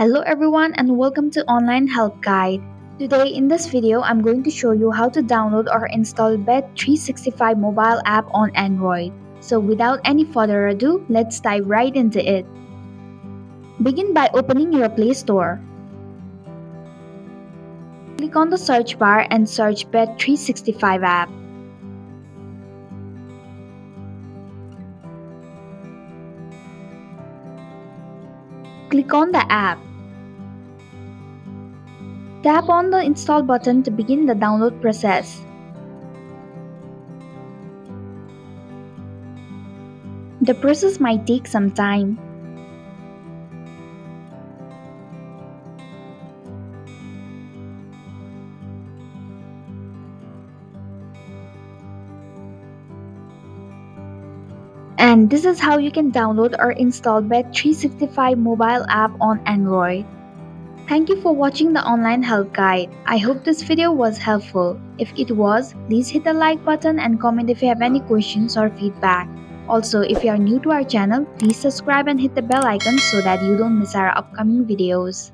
Hello everyone and welcome to Online Help Guide. Today in this video I'm going to show you how to download or install Bet365 mobile app on Android. So without any further ado, let's dive right into it. Begin by opening your Play Store. Click on the search bar and search Bet365 app. Click on the app. Tap on the install button to begin the download process. The process might take some time. And this is how you can download or install Bet365 mobile app on Android. Thank you for watching the online help guide. I hope this video was helpful. If it was, please hit the like button and comment if you have any questions or feedback. Also, if you are new to our channel, please subscribe and hit the bell icon so that you don't miss our upcoming videos.